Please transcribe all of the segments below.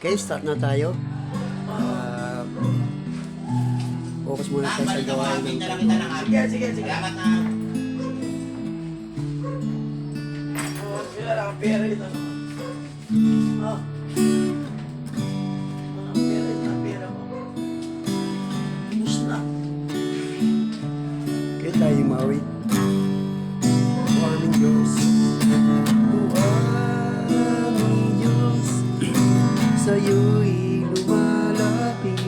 Okay, start na tayo. Focus muna tayo sa gawain ng... Sige. Salamat na. Sila lang ang pera ito. Pera mo. Bus na. Okay, tayo mawit. O aming Diyos. O aming Diyos. Sa'yo'y lumalapit.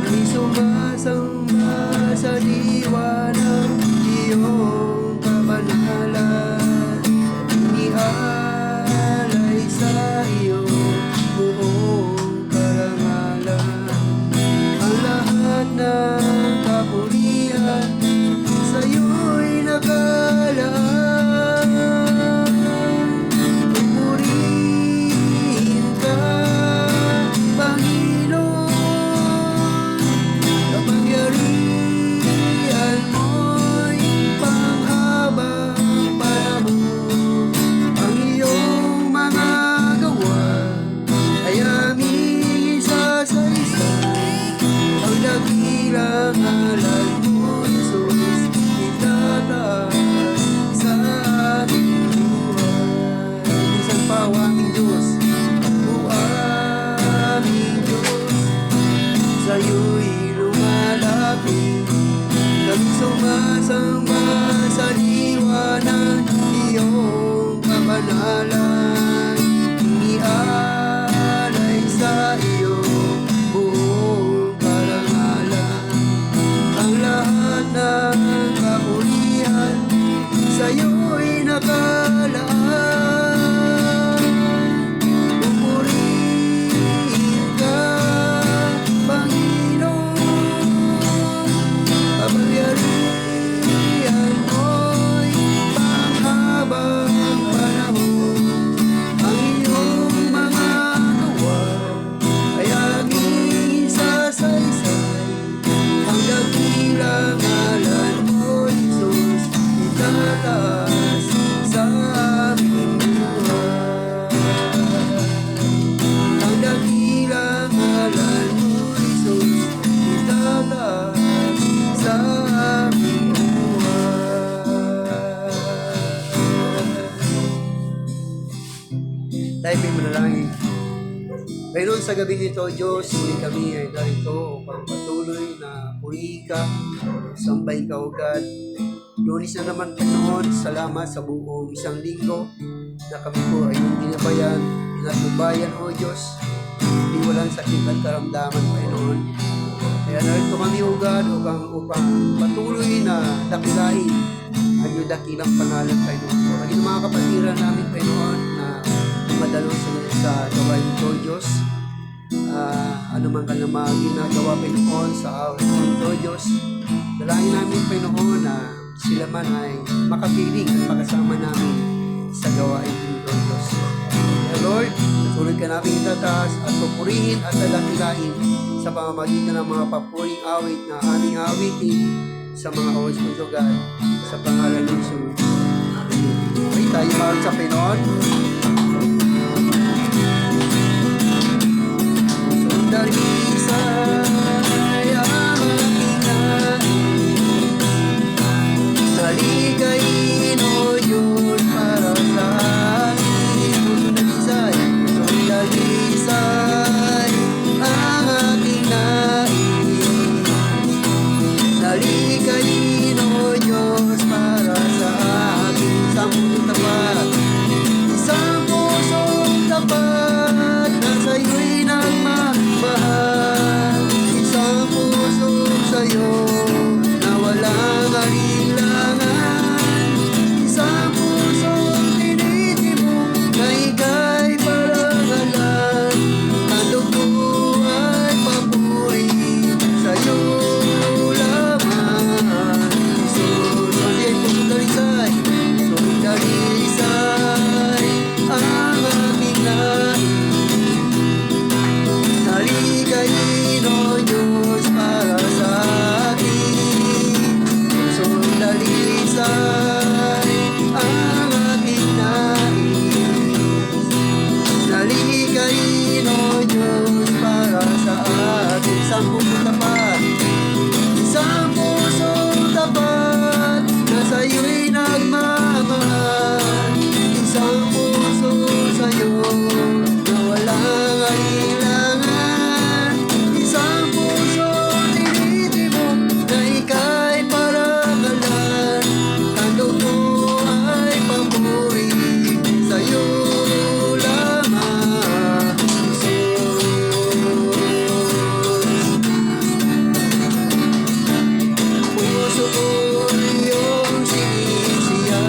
May sumasamba sa diwa ng iyong kabanalan. Inialay sa iyo buong karangalan. Ang lahat ng kapurihan sa'yo'y nakalaan. Pupurihin ka, Panginoon. Kapangyarihan mo'y panghabang panahon. Ang iyong mga gawa ay aming isasaysay. Ang dakilang ngalan mo, Jesus, itataas sa aming buhay. Minsan pa, o aming Diyos, o aming Diyos, sa'yo'y lumalapit. Kami sumasamba sa diwa ng iyong kabanalan. Inialay sa iyo buong karangalan. Ang lahat ng kapurihan sa'yo'y nakalaan. Pupurihin ka, Panginoon. Kapangyarihan mo'y panghabang panahon. Ang iyong mga gawa ay aming isasaysay. Ang dakilang ngalan mo, Jesus, itataas sa aming buhay. Ang dakilang ngalan mo, Jesus, itataas sa aming buhay. Tayo po'y manalangin. Ngayon sa gabi nito, Diyos, muli kami ay narito upang patuloy na purihin ka, sambahin ka, O God. Lunis na naman, Panginoon, salamat sa buong isang linggo na kami po ay yung ginabayan, pinatubayan, O Diyos. Hindi walang sakit at karamdaman, Panginoon. Kaya narito kami, O God, upang patuloy na dakilain ang iyong dakilang pangalan, Panginoon. Maging mga kapatiran namin, Panginoon, na madalo sa gawain ito, Diyos. Ano man ka naman ginagawa, Panginoon, sa awit ito, Diyos. Dalangin namin, Panginoon, na sila man ay makapiling at makasama namin sa gawain ito, Diyos. Kaya Lord, patuloy ka namin itataas at pupurihin at dadakilain sa pamamagitan ng mga papuring awit na aming awitin sa mga oras mo, God, sa pangalan ng Jesus. Okay, tayo mahal sa Panginoon. Dalisay ang aking nais, salikain, O Diyos, para sa akin. Dalisay ang aking nais, salikain, O Diyos, para sa akin. Isang pusong tapat, isang pusong tapat, na sa'yo'y nagmamahal. Isang puso sa'yo na walang alinlangan. Isang pusong tinitibok na ika'y parangalan. Ang dugo ay papuri sa'yo lamang. Jesus, solidalisay ang aming nais. Salikain, O Diyos, para sa akin. Dalisay ang aking nais, salikain, Panginoon Diyos para sa atin. Isang puso tapat, isang puso tapat na sa'yo'y nagmamahal. Isang puso sa'yo na walang alinlangan. Isang puso tinitibok na ika'y parangalan. Ang dugo ay papuri sa'yo lamang, Jesus. Puso ko iyong sinisiyasat,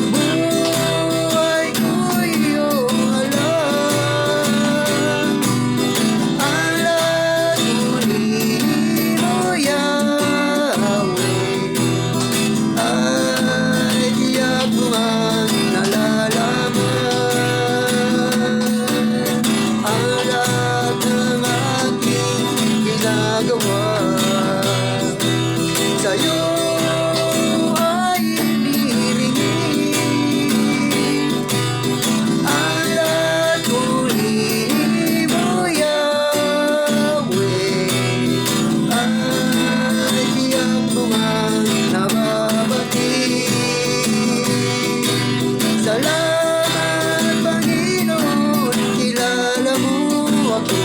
buhay ko iyong alam. Alam muli mo, Yahweh, ay tiyak mo ang nalalaman. Ang lahat ng aking ginagawa sa'yo ay iniringin. Ang lahat muli mo, Yahweh, ay tiyak mo ang nababati. Salamat, Panginoon, kilala mo ako.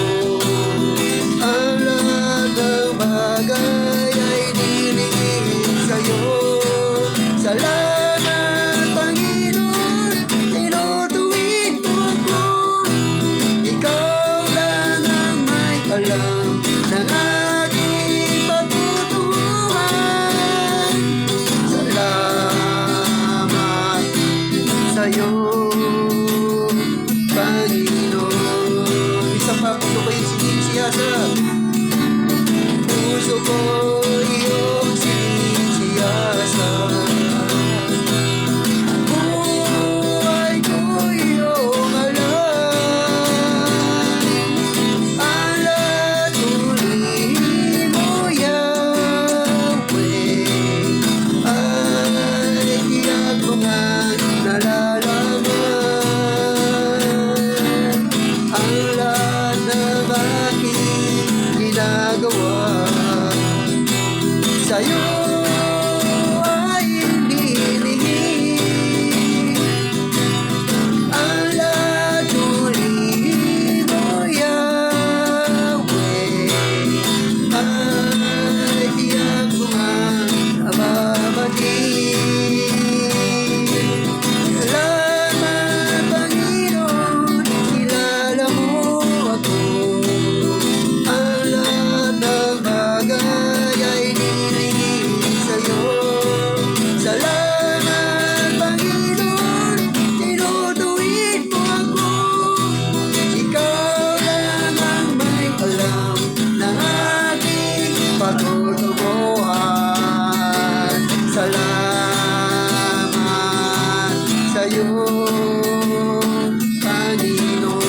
Ang lahat ng bagay ay nilingin sa'yo. Salamat, Panginoon, tinutuwid mo ako. Ikaw lang ang may alam ng aking pagtutuhan. Salamat sa'yo, Panginoon. Isa pa, puso ko yung sinisiyasat. Puso ko iyong sinisiyasat. Buhay ko iyong alam. Ang lahat muli mo, Yahweh, ay tiyak mo ngang nalalaman. Ang lahat ng aking ginagawa sa'yo ay inilingin. Ang lahat muli mo, Yahweh, ay tiyak mo ngang nababati. Salamat, Panginoon, kilala mo ako. Ang lahat ng bagay ay nilingin sa'yo. Salamat, Panginoon, tinutuwid mo ako. Ikaw lang ang may alam ng aking pagtutubuhan. Salamat sa'yo, Panginoon.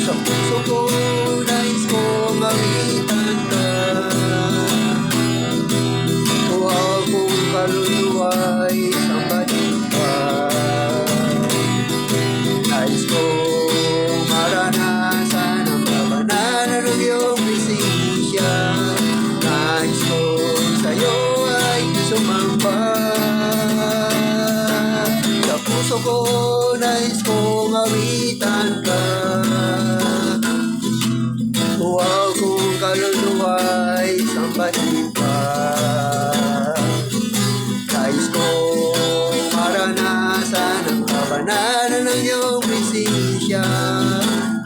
Sa puso ko, nais kong mawitan ka. Huwag mong kaluluwa'y sambahin ka. Nais kong maranasan ang kabanalan ng iyong presensya. Nais kong sa'yo ay sumamba. Sa puso ko, nais kong awitan ka. Huwag kong kaluluwa'y sambahin ka. Nais kong maranasan ang kabanalan ng iyong presensya.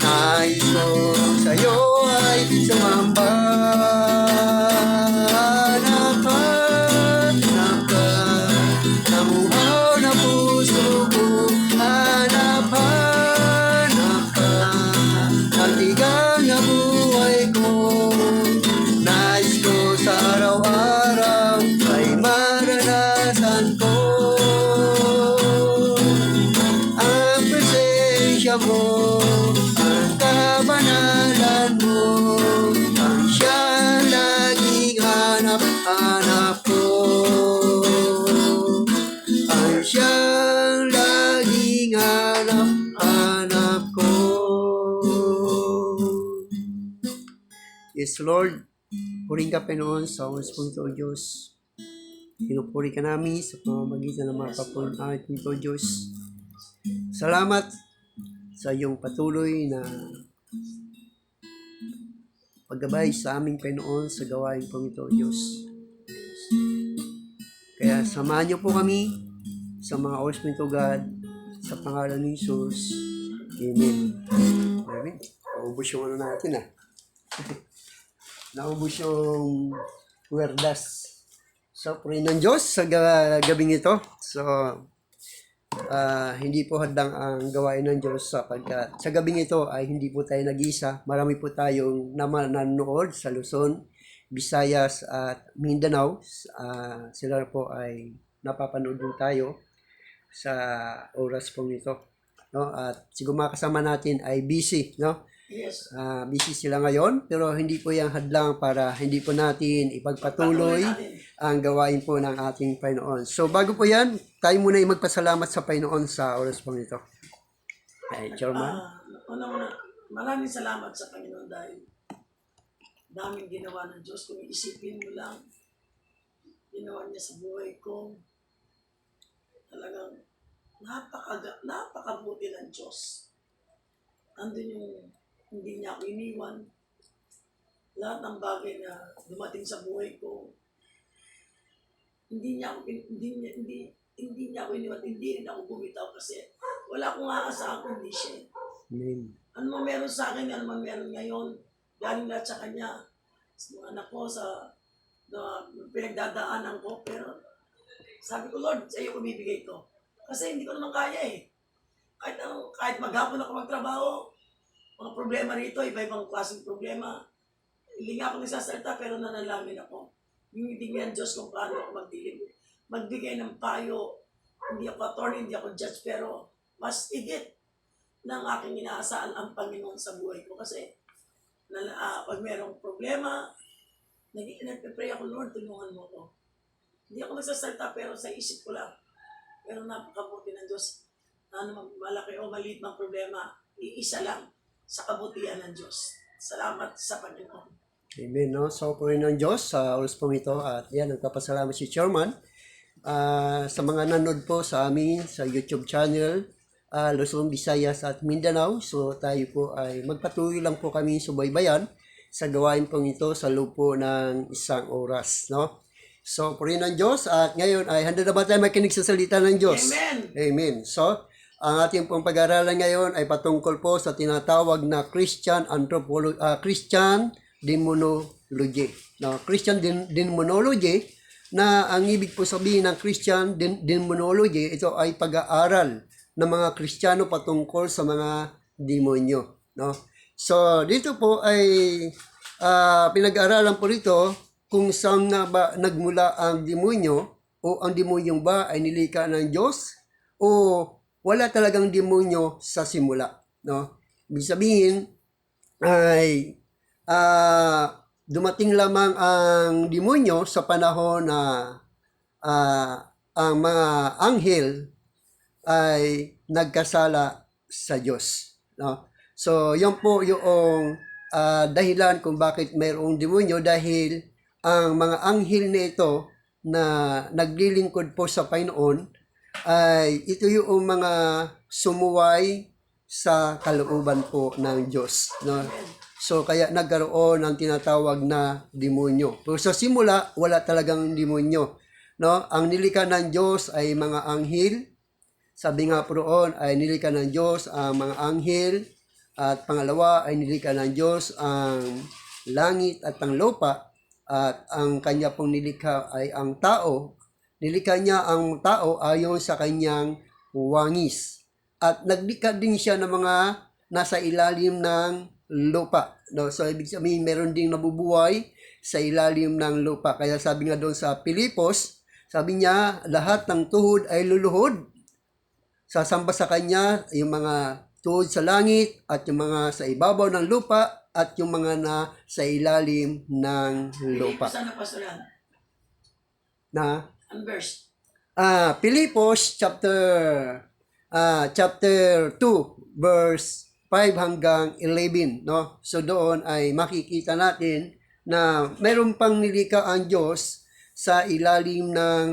Nais kong sa'yo ay sumamba. Hanap ka, namuhaw na puso ko. Hanap Praise the Lord. Puring ka, Panginoon, sa oras po ito, O Diyos. Pinupuri ka namin sa pamamagitan ng mga papunan natin ito, O Diyos. Salamat sa iyong patuloy na paggabay sa aming Panginoon sa gawain po ito, O Diyos. Kaya samahan niyo po kami sa mga oras po ito, God, sa pangalan ni Jesus. Amen. Amen. Naubos yung ano natin, Naubos yung werdas. So, pray ng Diyos sa gabing ito. So, hindi po hadang ang gawain ng Diyos sapagkat sa gabing ito ay hindi po tayo nag-isa. Marami po tayong nanonood sa Luzon, Visayas at Mindanao. Sila po ay napapanood din tayo sa oras pong ito. No? At siguro mga kasama natin ay busy, no? Yes. Busy sila ngayon, pero hindi po yung hadlang para hindi po natin ipagpatuloy ang gawain po ng ating Panginoon. So bago po yan, tayo muna ay magpasalamat sa Panginoon sa oras pong ito. Ay, Chairman. Una-una, maraming salamat sa Panginoon dahil daming ginawa ng Diyos. Kung iisipin mo lang, ginawa niya sa buhay ko. Talagang napakabuti ng Diyos. Andun yung hindi niya ako iniwan. Lahat ng bagay na dumating sa buhay ko, hindi niya ako iniwan, hindi rin ako bumitaw kasi wala akong aasahan kundi siya. Amen. Ano man meron sa akin, ano man meron ngayon, galing lahat sa kanya. Sa mga anak ko, sa pinagdadaanan ko, pero sabi ko, Lord, sa iyo ko bibigay ito. Kasi hindi ko naman kaya kahit maghapon ako magtrabaho, mga problema rito, iba-ibang klaseng problema. Hindi nga ako nagsasalita pero nanalangin ako. Yung ibigay ng Diyos kung paano ako magbigay ng payo. Hindi ako attorney, hindi ako judge, pero mas higit ng aking inaasahan ang Panginoon sa buhay ko. Kasi pag mayroong problema, nagpipray ako, Lord, tulungan mo ko. Hindi ako nagsasalita pero sa isip ko lang. Pero napakabuti ng Diyos. Ano malaki o maliit ng problema, iisa lang sa kabutihan ng Diyos. Salamat sa Panginoon. Amen. No? So, puri ng Diyos sa oras pong ito. At yan, nagpapasalamat si Chairman. Sa mga nanood po sa amin sa YouTube channel, Luzon, Visayas at Mindanao. So, tayo po ay magpatuloy lang po kami subaybayan sa gawain pong ito sa loob po ng isang oras. No? So, puri ng Diyos. At ngayon ay handa na ba tayo makinig sa salita ng Diyos? Amen. Amen. So, ang ating pong pag-aaralan ngayon ay patungkol po sa tinatawag na Christian Demonology. No, Christian Demonology na ang ibig po sabihin ng Christian Demonology, ito ay pag-aaral ng mga Kristiyano patungkol sa mga demonyo. No? So, dito po ay pinag-aaralan po rito kung saan na ba nagmula ang demonyo o ang demonyong ba ay nilikha ng Diyos o wala talagang demonyo sa simula, no? Ibig sabihin ay dumating lamang ang demonyo sa panahon na ang mga anghel ay nagkasala sa Diyos, no? So, yun po yung dahilan kung bakit mayroong demonyo dahil ang mga anghel na ito na naglilingkod po sa Panginoon ay ito yung mga sumuway sa kalooban po ng Diyos. No? So, kaya nagkaroon ng tinatawag na demonyo. Pero sa simula, wala talagang demonyo. No? Ang nilikha ng Diyos ay mga anghel. Sabi nga po roon, ay nilikha ng Diyos ang mga anghel. At pangalawa, ay nilikha ng Diyos ang langit at ang lupa. At ang kanya pong nilikha ay ang tao. Nilikha niya ang tao ayon sa kanyang wangis. At naglikha din siya ng mga nasa ilalim ng lupa. No? So, ibig sabihin, meron ding nabubuhay sa ilalim ng lupa. Kaya sabi nga doon sa Pilipos, sabi niya, lahat ng tuhod ay luluhod. Sasamba sa kanya yung mga tuhod sa langit at yung mga sa ibabaw ng lupa at yung mga na sa ilalim ng lupa. Saan na pastoran? Na? Ang verse. Pilipos chapter 2 verse 5 hanggang 11, no? So doon ay makikita natin na mayroon pang nilikha ang Diyos sa ilalim ng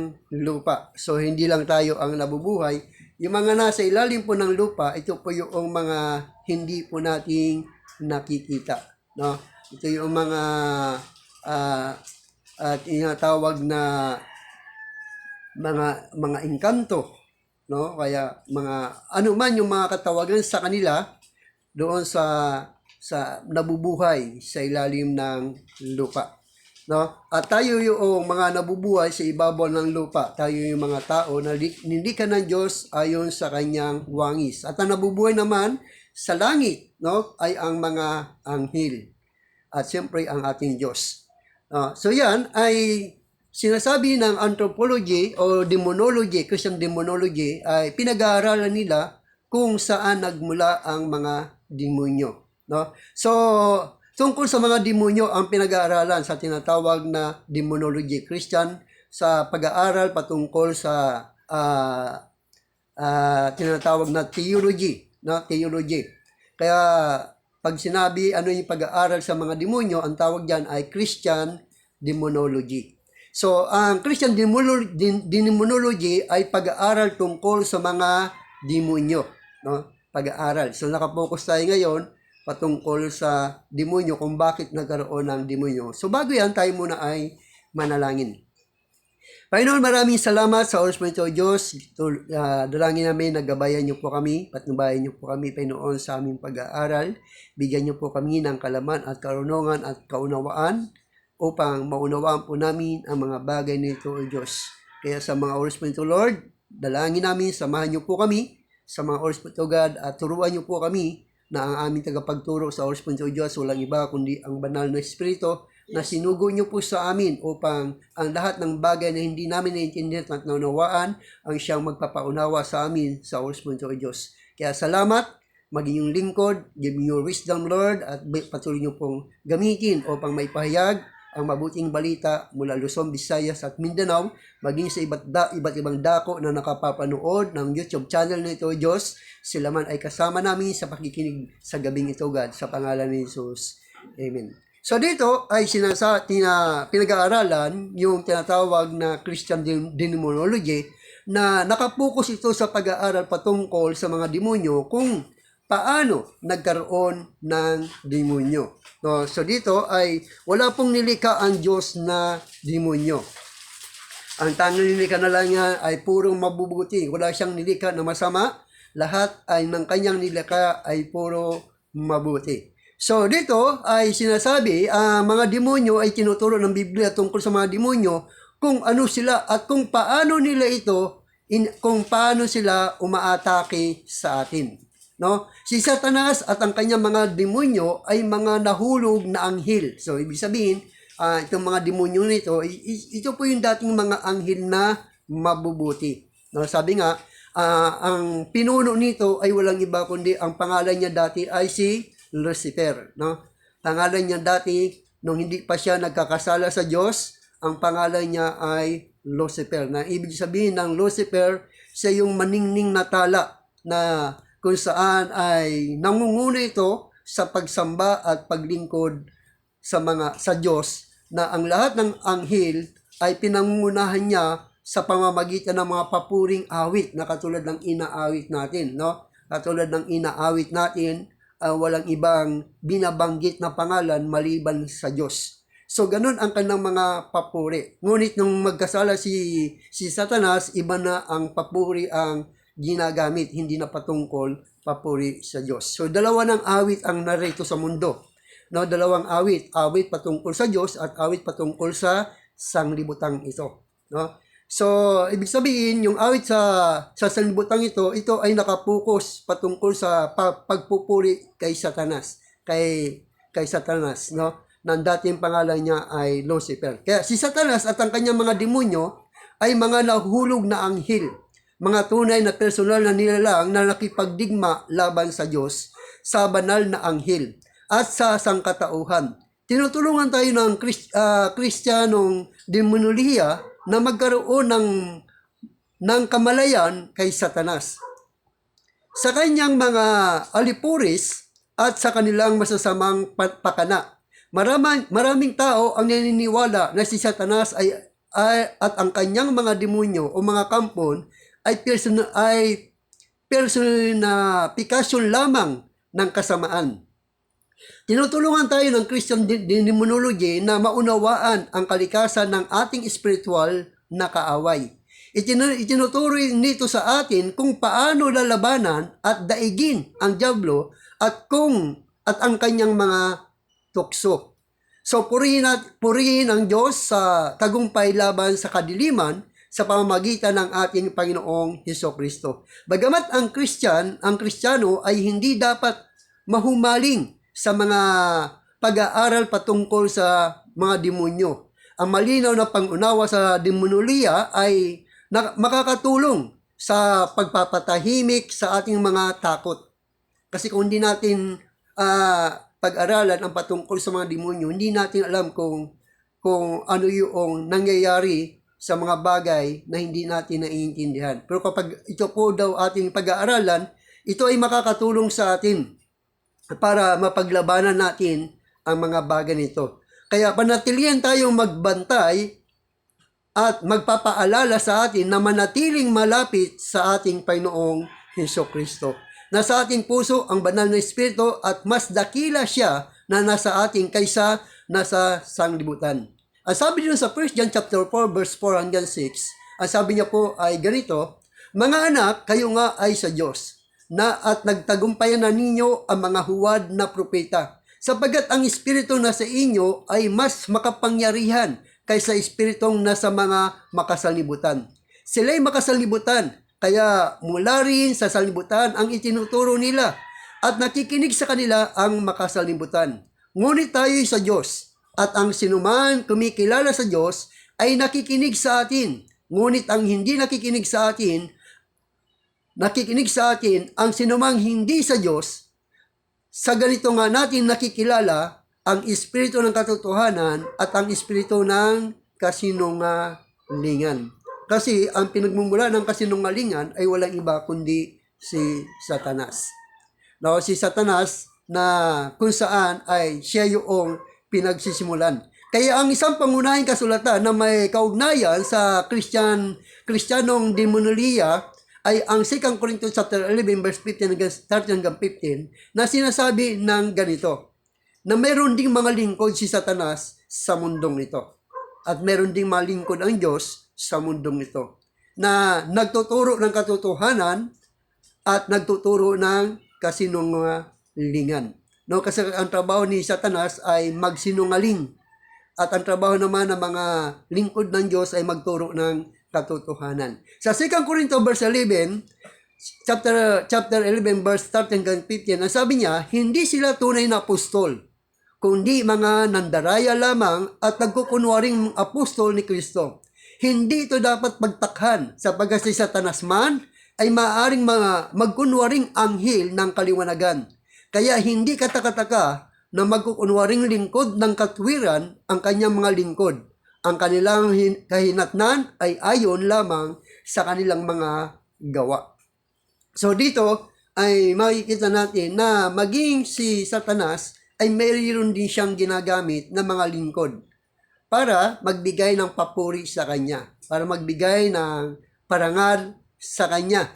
lupa. So, hindi lang tayo ang nabubuhay. Yung mga nasa ilalim po ng lupa, ito po yung mga hindi po nating nakikita. No? Ito yung mga tinatawag na mga engkanto, no? Kaya mga ano man yung mga katawagan sa kanila doon sa nabubuhay sa ilalim ng lupa, no? At tayo yung mga nabubuhay sa ibabaw ng lupa, tayo yung mga tao na nilikha ng Diyos ayon sa kanyang wangis. At ang nabubuhay naman sa langit, no, ay ang mga anghel. At siyempre ang ating Diyos. So yan ay sinasabi ng anthropology o demonology, Christian demonology, ay pinag-aaralan nila kung saan nagmula ang mga demonyo. No? So, tungkol sa mga demonyo ang pinag-aaralan sa tinatawag na demonology. Christian sa pag-aaral patungkol sa tinatawag na theology. No? Theology. Kaya, pag sinabi ano yung pag-aaral sa mga demonyo, ang tawag dyan ay Christian demonology. So, ang Christian demonology ay pag-aaral tungkol sa mga demonyo, no? Pag-aaral. So, nakapokus tayo ngayon patungkol sa demonyo, kung bakit nagkaroon ng demonyo. So, bago yan, tayo muna ay manalangin. Panginoon, maraming salamat sa oras mo ito, Diyos. Dalangin namin, nagabayan niyo po kami, patnubayan niyo po kami, Panginoon, sa aming pag-aaral. Bigyan niyo po kami ng kalaman at karunungan at kaunawaan upang maunawaan po namin ang mga bagay nito, O Diyos. Kaya sa mga oras po ito, Lord, dalangin namin, samahan niyo po kami sa mga oras po ito, God, at turuan niyo po kami na ang aming tagapagturo sa oras po ito, Diyos, walang iba kundi ang banal na Espiritu na sinugo niyo po sa amin upang ang lahat ng bagay na hindi namin naiintindihan at naunawaan ang siyang magpapaunawa sa amin sa oras po ito, Diyos. Kaya salamat, maging yung lingkod, give me your wisdom, Lord, at patuloy niyo pong gamitin upang maipahayag ang mabuting balita mula Luzon, Visayas at Mindanao, maging sa iba't ibang dako na nakapapanood ng YouTube channel na ito, Diyos. Sila man ay kasama namin sa pakikinig sa gabing ito, God, sa pangalan ni Jesus. Amen. So dito ay pinag-aaralan yung tinatawag na Christian demonology na nakapokus ito sa pag-aaral patungkol sa mga demonyo kung paano nagkaroon ng demonyo. No, so dito ay wala pong nilikha ang Diyos na demonyo. Ang tanging nilikha na lang niya ay purong mabubuti. Wala siyang nilikha na masama. Lahat ay ng kanyang nilikha ay puro mabuti. So dito ay sinasabi, mga demonyo ay tinuturo ng Biblia tungkol sa mga demonyo kung ano sila at kung paano nila ito, kung paano sila umaatake sa atin. No? Si Satanas at ang kanyang mga demonyo ay mga nahulog na anghel. So ibig sabihin, itong mga demonyo nito, ito po yung dating mga anghel na mabubuti. No? Sabi nga, ang pinuno nito ay walang iba kundi ang pangalan niya dati ay si Lucifer, no? Pangalan niya dati nung hindi pa siya nagkakasala sa Diyos, ang pangalan niya ay Lucifer. Na ibig sabihin ng Lucifer, siya yung maningning na tala na kung saan ay nangunguna ito sa pagsamba at paglingkod sa Diyos, na ang lahat ng anghel ay pinangungunahan niya sa pamamagitan ng mga papuring awit na katulad ng inaawit natin, no? Katulad ng inaawit natin, walang ibang binabanggit na pangalan maliban sa Diyos. So, ganun ang kanilang mga papuri. Ngunit nung magkasala si Satanas, iba na ang papuri ang ginagamit, hindi na patungkol papuri sa Diyos. So, dalawa ng awit ang narito sa mundo. No, dalawang awit patungkol sa Diyos at awit patungkol sa sanglibutang ito. No? So, ibig sabihin, yung awit sa sanglibutang ito ay nakapokus patungkol sa pagpupuri kay Satanas. Kay Satanas, no? Nang dating pangalan niya ay Lucifer. Kaya si Satanas at ang kanyang mga demonyo ay mga nahulog na anghel. Mga tunay na personal na nilalang na nakipagdigma laban sa Diyos, sa banal na anghel, at sa sangkatauhan. Tinutulungan tayo ng Kristiyanong demonolohiya na magkaroon ng kamalayan kay Satanas. Sa kanyang mga alipuris at sa kanilang masasamang pakana, Maraming tao ang naniniwala na si Satanas at ang kanyang mga demonyo o mga kampon ay personifikasyon lamang ng kasamaan. Tinutulungan tayo ng Christian Demonology na maunawaan ang kalikasan ng ating spiritual na kaaway. Itinuturo nito sa atin kung paano lalabanan at daigin ang dyablo at ang kanyang mga tukso. So purihin ang Diyos sa tagumpay laban sa kadiliman sa pamamagitan ng ating Panginoong Hesukristo. Bagamat ang Kristiyano ay hindi dapat mahumaling sa mga pag-aaral patungkol sa mga demonyo. Ang malinaw na pangunawa sa demonolohiya ay makakatulong sa pagpapatahimik sa ating mga takot. Kasi kung hindi natin pag-aralan ang patungkol sa mga demonyo, hindi natin alam kung ano yung nangyayari sa mga bagay na hindi natin naiintindihan. Pero kapag ito po daw ating pag-aaralan, ito ay makakatulong sa atin para mapaglabanan natin ang mga bagay nito. Kaya panatilihan tayong magbantay at magpapaalala sa atin na manatiling malapit sa ating Panginoong Hesukristo. Nasa ating puso ang banal na Espiritu at mas dakila siya na nasa ating kaysa nasa sanglibutan. Ang sabi dito sa 1 John chapter 4 verse 4 hanggang 6, ang sabi niya po ay ganito, "Mga anak, kayo nga ay sa Diyos, at nagtagumpayan na ninyo ang mga huwad na propeta, sapagat ang Espiritu na sa inyo ay mas makapangyarihan kaysa Espiritong nasa mga makasalibutan. Sila'y makasalibutan, kaya mula rin sa salibutan ang itinuturo nila at nakikinig sa kanila ang makasalibutan. Ngunit tayo'y sa Diyos at ang sinuman kumikilala sa Diyos ay nakikinig sa atin. Ngunit ang hindi nakikinig sa atin ang sinumang hindi sa Diyos. Sa ganito nga natin nakikilala ang Espiritu ng katotohanan at ang Espiritu ng kasinungalingan." Kasi ang pinagmumula ng kasinungalingan ay walang iba kundi si Satanas. Now, si Satanas na kung saan ay siya yung pinagsisimulan. Kaya ang isang pangunahing kasulatan na may kaugnayan sa Kristiyanong demonolohiya ay ang 2 Corinthians chapter 11 verse 15 hanggang 15 na sinasabi ng ganito, na meron ding mga lingkod si Satanas sa mundong ito. At meron ding mga lingkod ang Diyos sa mundong ito na nagtuturo ng katotohanan at nagtuturo ng kasinungalingan. No, kasi ang trabaho ni Satanas ay magsinungaling at ang trabaho naman ng mga lingkod ng Diyos ay magturo ng katotohanan. Sa 2 Corinthians verse 11, chapter 11 verse 13 hanggang 15, ang sabi niya, "Hindi sila tunay na apostol, kundi mga nandaraya lamang at nagkukunwaring apostol ni Kristo. Hindi ito dapat pagtakhan sapagkat si Satanas man ay maaaring magkunwaring anghel ng kaliwanagan. Kaya hindi katakataka na magkukunwaring lingkod ng katwiran ang kanyang mga lingkod. Ang kanilang kahinatnan ay ayon lamang sa kanilang mga gawa." So dito ay makikita natin na maging si Satanas ay mayroon din siyang ginagamit na mga lingkod para magbigay ng papuri sa kanya, para magbigay ng parangal sa kanya.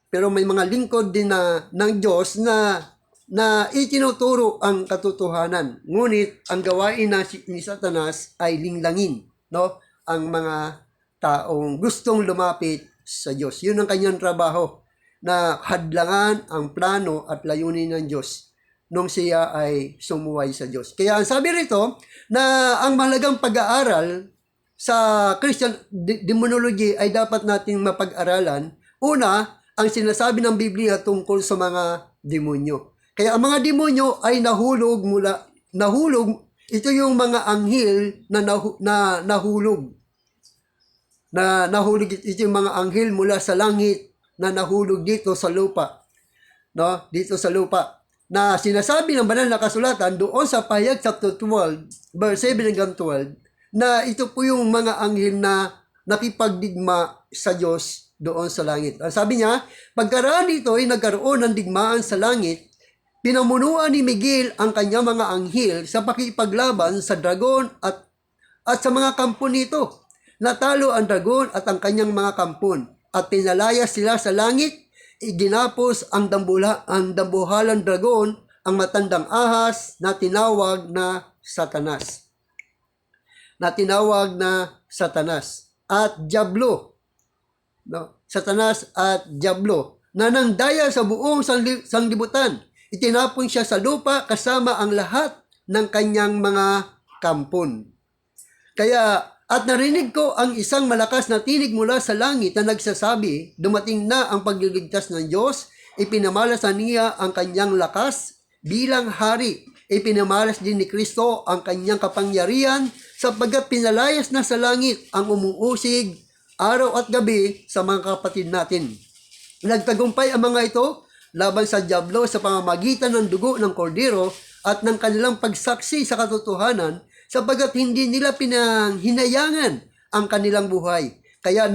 Pero may mga lingkod din ng Diyos na itinuturo ang katotohanan. Ngunit ang gawain ni Satanas ay linglangin, no? Ang mga taong gustong lumapit sa Diyos. Yun ang kanyang trabaho, na hadlangan ang plano at layunin ng Diyos nung siya ay sumuway sa Diyos. Kaya ang sabi rito na ang mahalagang pag-aaral sa Christian Demonology ay dapat nating mapag-aralan. Una, ang sinasabi ng Biblia tungkol sa mga demonyo. Kaya ang mga demonyo ay nahulog, ito yung mga anghel na nahulog. Ito yung mga anghel mula sa langit na nahulog dito sa lupa. No? Dito sa lupa. Na sinasabi ng banal na kasulatan doon sa Pahayag chapter 12, verse 7 hanggang 12, na ito po yung mga anghel na nakipagdigma sa Diyos doon sa langit. Sabi niya, pagkaraan dito ay nagkaroon ng digmaan sa langit Pinamunuan ni Miguel ang kanyang mga anghel sa pakipaglaban sa dragon at sa mga kampon nito. Natalo ang dragon at ang kanyang mga kampon at pinalaya sila sa langit. Iginapos ang dambuhalang dragon, ang matandang ahas na tinawag na Satanas. At Diablo. No? Satanas at Diablo na nangdaya sa buong sanglibutan. Itinapon siya sa lupa kasama ang lahat ng kanyang mga kampon. Kaya, at narinig ko ang isang malakas na tinig mula sa langit na nagsasabi, dumating na ang pagliligtas ng Diyos, ipinamalas niya ang kanyang lakas bilang hari. Ipinamalas din ni Kristo ang kanyang kapangyarihan sapagkat pinalayas na sa langit ang umuusig araw at gabi sa mga kapatid natin. Nagtagumpay ang mga ito laban sa Diablo sa pamamagitan ng dugo ng kordero at ng kanilang pagsaksi sa katotohanan sapagkat hindi nila pinanghinayangan ang kanilang buhay. Kaya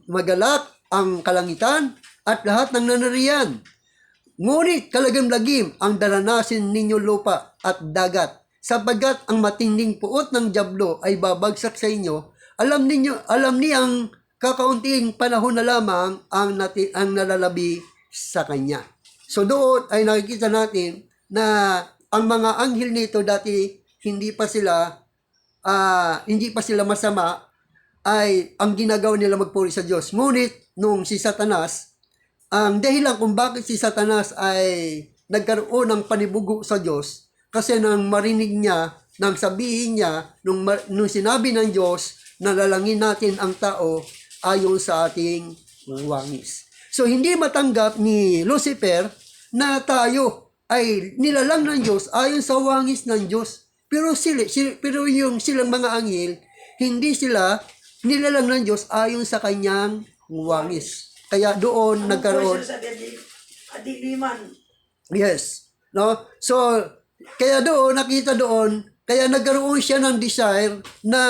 magalak ang kalangitan at lahat ng nanariyan. Ngunit kalagim-lagim ang daranasin ninyo lupa at dagat, sapagkat ang matinding puot ng Diablo ay babagsak sa inyo. Alam niyang kakaunting panahon na lamang ang nalalabi sa kanya. So doon ay nakikita natin na ang mga anghel nito dati hindi pa sila masama, ay ang ginagawa nila magpuri sa Diyos. Ngunit nung si Satanas, ang dahilan kung bakit si Satanas ay nagkaroon ng panibugo sa Diyos, kasi nang marinig niya, nang sabihin niya, nung sinabi ng Diyos, nalalangin natin ang tao ayon sa ating wangis. So hindi matanggap ni Lucifer na tayo ay nilalang ng Diyos ayon sa wangis ng Diyos. Pero silang mga anghel, hindi sila nilalang ng Diyos ayon sa kanyang wangis. Kaya doon nagkaroon sa adiliman. Yes. No? So kaya doon nakita doon, kaya nagkaroon siya ng desire na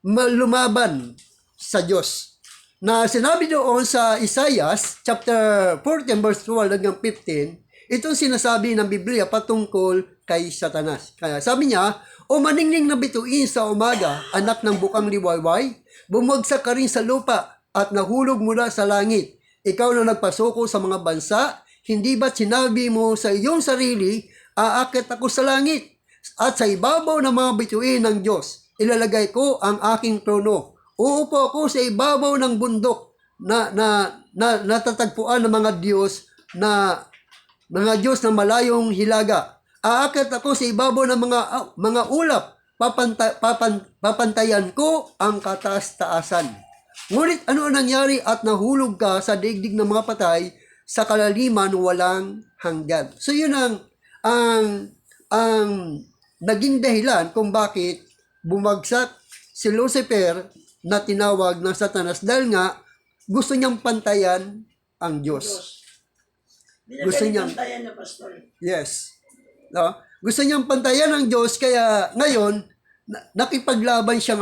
lumaban sa Diyos. Na sinabi doon sa Isaiah chapter 14 verse 12 hanggang 15, itong sinasabi ng Biblia patungkol kay Satanas. Kaya sabi niya, "O maningning na bituin sa umaga, anak ng bukang liwayway, bumagsak ka rin sa lupa at nahulog mula sa langit. Ikaw na nagpasuko sa mga bansa, hindi ba't sinabi mo sa iyong sarili, aakit ako sa langit, at sa ibabaw ng mga bituin ng Diyos, ilalagay ko ang aking trono. Uupo ako sa ibabaw ng bundok na natatagpuan ng mga Diyos na malayong hilaga. Aakit ako sa ibabaw ng mga ulap, papantayan ko ang kataas-taasan. Ngunit ano ang nangyari at nahulog ka sa daigdig ng mga patay sa kalaliman walang hanggan." So yun ang naging dahilan kung bakit bumagsak si Lucifer na tinawag ng Satanas, dahil nga gusto niyang pantayan ang Diyos. Gusto niyang pantayan niya, Pastor. Yes. No? Gusto niyang pantayan ang Diyos, kaya ngayon nakipaglaban siya.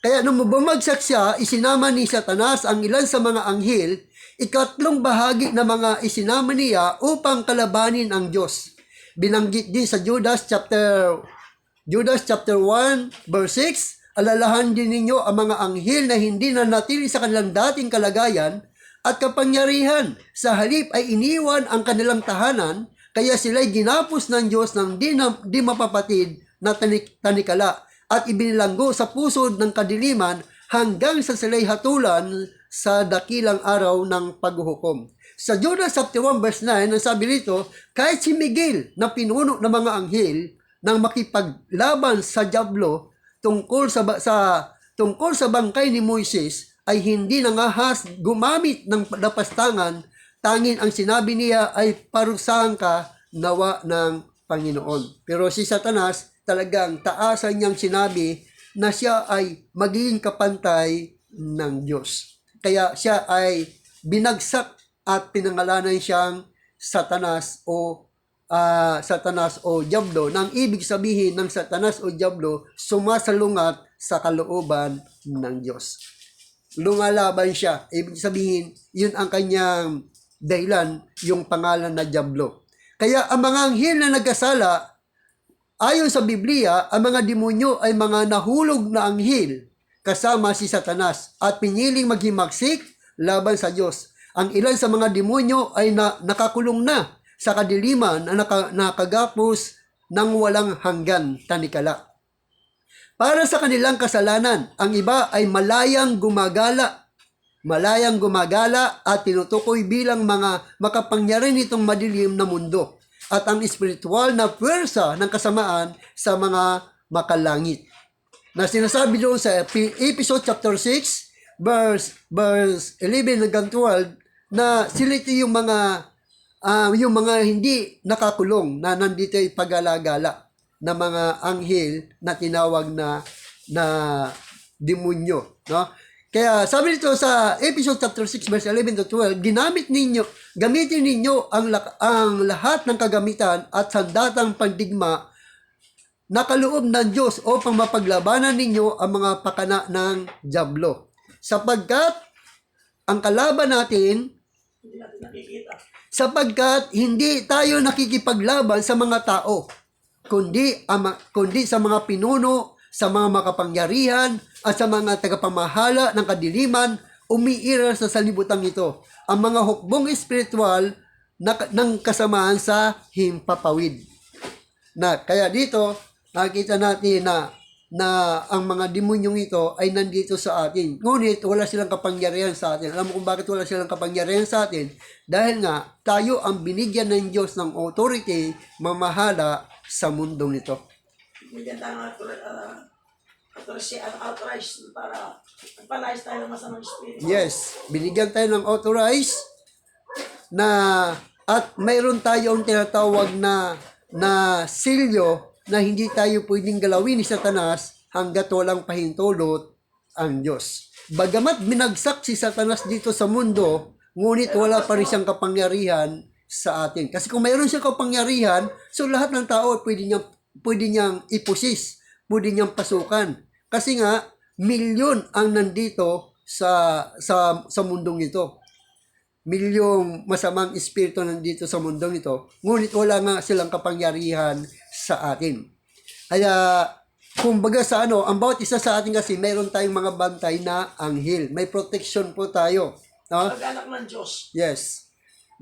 Kaya nung bumagsak siya, isinama ni Satanas ang ilan sa mga anghel, ikatlong bahagi ng mga isinama niya upang kalabanin ang Diyos. Binanggit din sa Judas chapter 1 verse 6, "Alalahan din ninyo ang mga anghel na hindi na natili sa kanilang dating kalagayan at kapangyarihan. Sa halip ay iniwan ang kanilang tahanan, kaya sila'y ginapos ng Diyos ng di mapapatid na tanikala at ibinilanggo sa pusod ng kadiliman hanggang sa sila'y hatulan sa dakilang araw ng paghuhukom." Sa Judas chapter 1 verse 9, ang sabi rito, kahit si Miguel na pinuno ng mga anghel nang makipaglaban sa Diablo tungkol sa bangkay ni Moises, ay hindi nangahas gumamit ng lapastangan, tanging ang sinabi niya ay parusahan ka nawa ng Panginoon. Pero si Satanas, talagang taasan niyang sinabi na siya ay magiging kapantay ng Diyos. Kaya siya ay binagsak at pinangalanan siyang Satanas o Diablo. Nang ibig sabihin ng Satanas o Diablo, sumasalungat sa kalooban ng Diyos. Lumalaban siya. Ibig sabihin, yun ang kanyang dahilan yung pangalan na Diablo. Kaya ang mga anghel na nagkasala, ayon sa Biblia, ang mga demonyo ay mga nahulog na anghel kasama si Satanas at piniling maghimagsik laban sa Diyos. Ang ilan sa mga demonyo ay nakakulong na sa kadiliman na nakagapos ng walang hanggan tanikala. Para sa kanilang kasalanan, ang iba ay malayang gumagala at tinutukoy bilang mga makapangyarihan nitong madilim na mundo at ang espiritual na puwersa ng kasamaan sa mga makalangit. Na sinasabi doon sa episode chapter 6, verse 11 hanggang 12, na sila ito yung mga hindi nakakulong na nandito ay pag-alagala na mga anghel na tinawag na demonyo, no? Kaya sabi nito sa episode chapter 6 verse 11 to 12, gamitin ninyo ang lahat ng kagamitan at sandatang pandigma na kaloob ng Diyos upang mapaglabanan ninyo ang mga pakana ng Diablo. Sapagkat ang kalaban natin, hindi tayo nakikipaglaban sa mga tao, kundi sa mga pinuno, sa mga makapangyarihan, at sa mga tagapamahala ng kadiliman, umiiral sa sanlibutan ito, ang mga hukbong espiritual ng kasamaan sa himpapawid. Kaya dito, nakita natin na ang mga demonyong ito ay nandito sa atin. Ngunit wala silang kapangyarihan sa atin. Alam mo kung bakit wala silang kapangyarihan sa atin? Dahil nga, tayo ang binigyan ng Diyos ng authority, mamahala sa mundong nito. Bigyan tayo ng authorized para magpalayas tayo ng masamang espiritu. Yes, binigyan tayo ng authorized at mayroon tayong tinatawag na silyo na hindi tayo pwedeng galawin ni Satanas hanggat walang pahintulot ang Diyos. Bagamat binagsak si Satanas dito sa mundo, ngunit wala pa rin siyang kapangyarihan sa atin. Kasi kung mayroon siyang kapangyarihan, so lahat ng tao pwede niyang ipusis, pwede niyang pasukan. Kasi nga, milyon ang nandito sa mundong ito. Milyong masamang espiritu nandito sa mundong ito. Ngunit wala nga silang kapangyarihan sa atin. Kaya, kumbaga ang bawat isa sa atin kasi, mayroon tayong mga bantay na anghel. May protection po tayo. No? Pag-anak ng Diyos. Yes.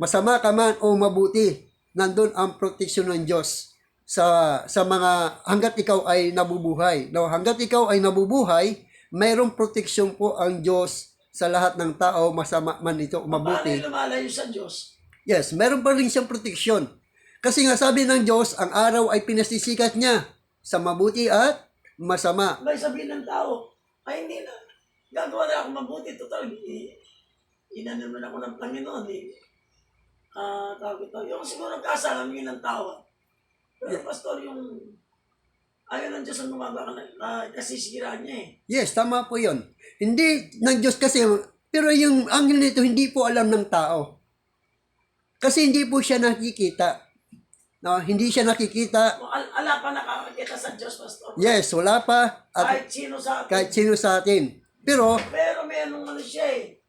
Masama ka man o mabuti, nandun ang protection ng Diyos sa mga hanggat ikaw ay nabubuhay. No, hanggat ikaw ay nabubuhay, mayroong protection po ang Diyos sa lahat ng tao, masama man ito, mabuti. Paano lumalayo sa Diyos? Yes, mayroon pa rin siyang protection. Kasi nga sabi ng Diyos, ang araw ay pinasisikat niya sa mabuti at masama. May sabihin ng tao, ay hindi na, gagawa na ako mabuti. Total, inanon naman ako ng Panginoon. Tawag ito, yung siguro kasalamin ng tao. Pero pastor, yung ayaw ng Diyos ang gumagawa kasisiran niya eh. Yes, tama po yun. Hindi ng Diyos kasi, pero yung anghel nito hindi po alam ng tao. Kasi hindi po siya nakikita. No, hindi siya nakikita. Ala pa nakakakita sa Diyos, pastor. Yes, wala pa. At Kahit sino sa atin. Pero merong siya eh.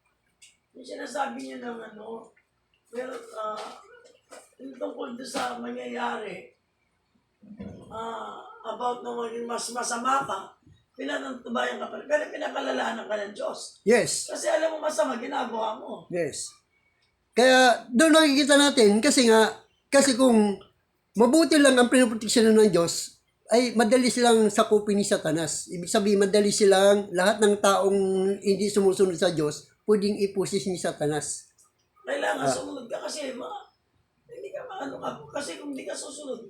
Yung sinasabi niya ng pero yung tungkol doon sa mangyayari, about na maging mas masama ka, pinanantubayan ka pa, pero pinakalalahanan ka ng Diyos. yes. Kasi alam mo masama, ginagawa mo. Yes. Kaya doon nakikita natin kasi kung mabuti lang ang pinoproteksyon ng Diyos, ay madali silang sakupin ni Satanas. Ibig sabihin, madali silang lahat ng taong hindi sumusunod sa Diyos, pwedeng ipusis ni Satanas. Kailangan sumunod ka kasi hindi ka kasi kung hindi ka susunod,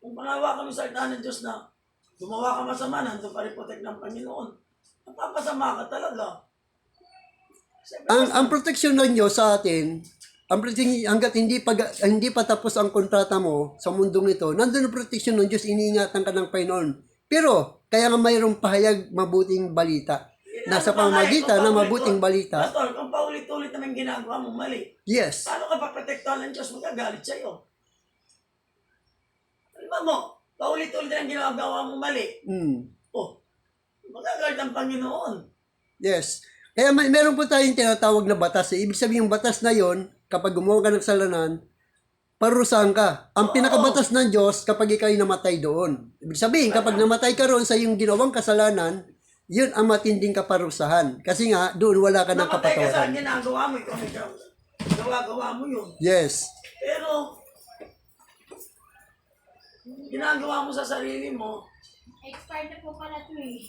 kung pangawa ka ng salita ng Diyos na gumawa ka masama, nandun pa rin protect ng Panginoon, napapasama ka talaga. Ang proteksyon ng Diyos sa atin, hanggat hindi pa tapos ang kontrata mo sa mundong ito, nandun ang proteksyon ng Diyos, iniingatan ka ng Panginoon. Pero, kaya nga mayroong pahayag mabuting balita. Nasa pamamagitan ng mabuting balita. Pastor, kung paulit-ulit naman ginagawa mo mali, Yes. paano ka paprotektahan ng Diyos? Magagalit sa'yo. Alam mo, paulit-ulit na ginagawa mo mali. Magagalit ang Panginoon. Yes. Kaya meron po tayong tinatawag na batas. Ibig sabihin yung batas na yon kapag gumawa ka ng kasalanan, parusahan ka. Ang pinakabatas ng Diyos kapag ikaw ay namatay doon. Ibig sabihin, kapag namatay ka roon sa iyong ginawang kasalanan, yun ang matinding kaparusahan. Kasi nga, doon wala ka ng Namatay ka sa kapatawaran. ginagawa mo, ikaw gawa mo yun. Yes. Pero, ginagawa mo sa sarili mo, Expired na po pala ito eh.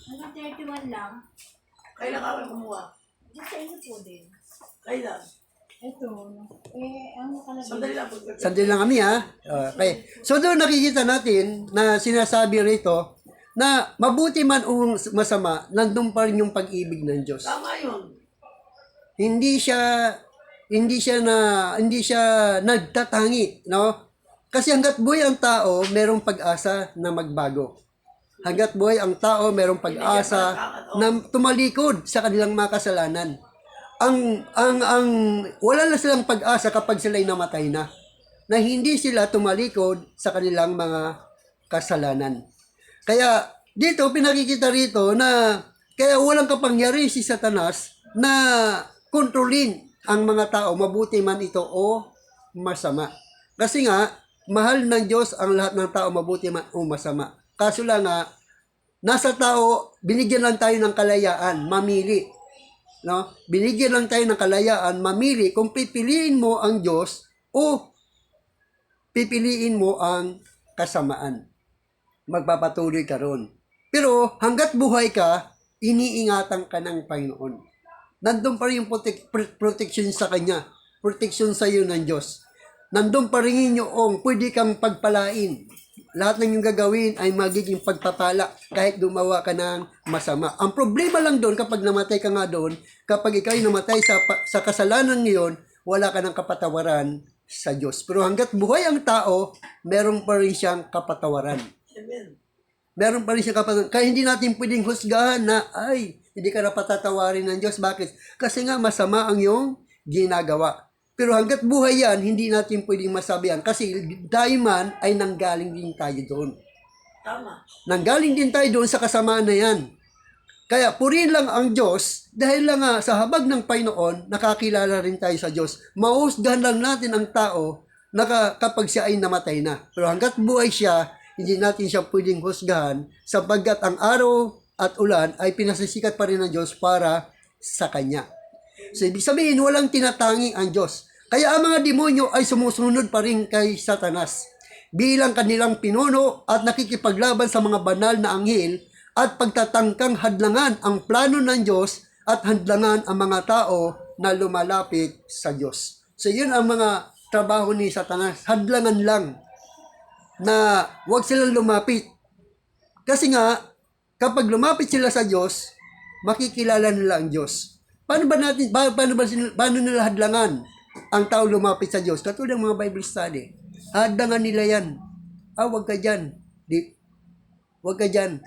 Hanggang 31 lang. kailan ka kumuha? Diyan sa inyo po din. Kailan? Ito. Ano ka na Sandali lang. Sandali lang kami ha. Okay. So doon nakikita natin na sinasabi rito na mabuti man o masama, nandun pa rin yung pag-ibig ng Diyos. Tama yun. Hindi siya nagtatangi, no? Kasi hangga't buhay ang tao, merong pag-asa na magbago. Hangga't buhay ang tao, merong pag-asa na tumalikod sa kanilang mga kasalanan. Wala na silang pag-asa kapag sila'y namatay na. Na hindi sila tumalikod sa kanilang mga kasalanan. Kaya dito, pinakikita rito na kaya walang kapangyarihan si Satanas na kontrolin ang mga tao, mabuti man ito o masama. Kasi nga, mahal ng Diyos ang lahat ng tao, mabuti man o masama. Kaso lang nga, nasa tao, binigyan lang tayo ng kalayaan, mamili. No? Binigyan lang tayo ng kalayaan, mamili kung pipiliin mo ang Diyos o pipiliin mo ang kasamaan. Magpapatuloy ka ron. Pero hanggat buhay ka, iniingatan ka ng Panginoon. Nandun pa rin yung protection sa Kanya. Protection sa iyo ng Diyos. Nandun pa rin yung pwede kang pagpalain. Lahat ng yung gagawin ay magiging pagpapala kahit gumawa ka ng masama. Ang problema lang doon kapag namatay ka nga doon, kapag ikaw ay namatay sa kasalanan ngayon, wala ka ng kapatawaran sa Diyos. Pero hanggat buhay ang tao, meron pa rin siyang kapatawaran. Amen. Meron pa rin siyang kapatawaran. Kaya hindi natin pwedeng husgahan na, hindi ka na patatawarin ng Diyos. Bakit? Kasi nga masama ang iyong ginagawa. Pero hanggat buhay yan, hindi natin pwedeng masabi yan. Kasi daiman ay nanggaling din tayo doon. Tama. Nanggaling din tayo doon sa kasamaan na yan. Kaya purihin lang ang Diyos dahil lang sa habag ng Panginoon, nakakilala rin tayo sa Diyos. Mahusgahan lang natin ang tao kapag siya ay namatay na. Pero hanggat buhay siya, hindi natin siya pwedeng husgahan sapagkat ang araw at ulan ay pinasisikat pa rin ng Diyos para sa Kanya. So, ibig sabihin, walang tinatangi ang Diyos. Kaya ang mga demonyo ay sumusunod pa rin kay Satanas bilang kanilang pinuno at nakikipaglaban sa mga banal na anghel at pagtatangkang hadlangan ang plano ng Diyos at hadlangan ang mga tao na lumalapit sa Diyos. So, yun ang mga trabaho ni Satanas. Hadlangan lang na huwag silang lumapit. Kasi nga, kapag lumapit sila sa Diyos, makikilala nila ang Diyos. Paano nila hadlangan ang tao lumapit sa Diyos? Katulad ng mga Bible study. Hadlangan nila yan. Huwag ka dyan. Huwag ka dyan.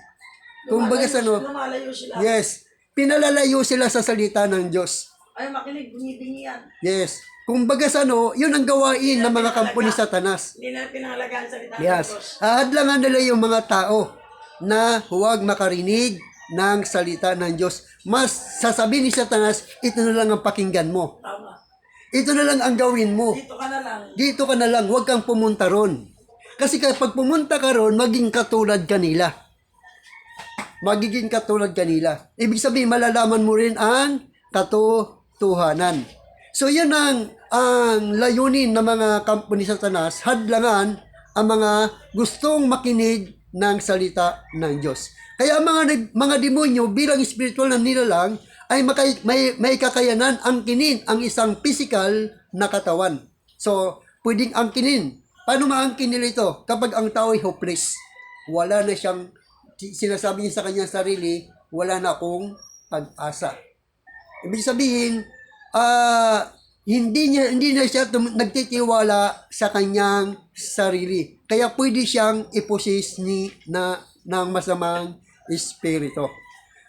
Kumbaga Lumalayo sila. yes, pinalalayo sila sa salita ng Diyos. Ay, makinig, bingi yan. Yes. Kumbaga yun ang gawain ng mga kampo ni Satanas. Hindi na pinangalagaan sa salita ng Yes. Diyos. Hadlangan nila yung mga tao na huwag makarinig ng salita ng Diyos. Mas sasabihin ni Satanas, ito na lang ang pakinggan mo. Tama. Ito na lang ang gawin mo. Dito ka na lang. Dito ka na lang, huwag kang pumunta ron. Kasi kapag pumunta ka ron, maging katulad kanila. Magiging katulad kanila. Ibig sabihin, malalaman mo rin ang katotohanan. So, yan ang layunin ng mga kampo ni Satanas, hadlangan ang mga gustong makinig ng salita ng Diyos. Kaya ang mga demonyo bilang spiritual na nilalang ay may kakayanan angkinin ang isang physical na katawan. So, pwedeng angkinin. Paano maangkin nila ito? Kapag ang tao ay hopeless, wala na siyang, sinasabi niya sa kanyang sarili, wala na akong pag-asa. Ibig sabihin, hindi na siya nagtitiwala sa kanyang sarili. Kaya pwede siyang ipossess ng masamang espiritu.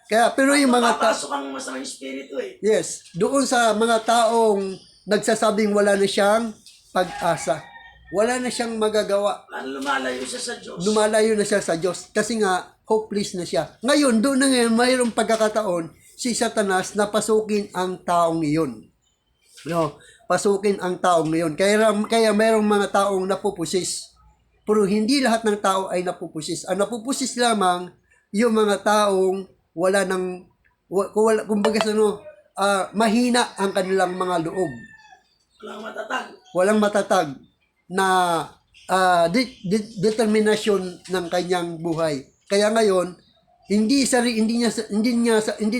Kaya, pero yung mga Papasok ang masamang espiritu eh. yes, doon sa mga taong nagsasabing wala na siyang pag-asa. Wala na siyang magagawa. Lumalayo siya sa Diyos. Lumalayo na siya sa Diyos kasi nga hopeless na siya. Ngayon, doon na ngayon, mayroong pagkakataon si Satanas na pasukin ang taong iyon. No? pasukin ang taong ngayon. Kaya mayroong mga taong napupusis. Pero hindi lahat ng tao ay napupusis. Ang napupusis lamang yung mga taong wala ng, kumbaga mahina ang kanilang mga loob. Walang matatag. Walang matatag na determinasyon ng kanyang buhay. Kaya ngayon, hindi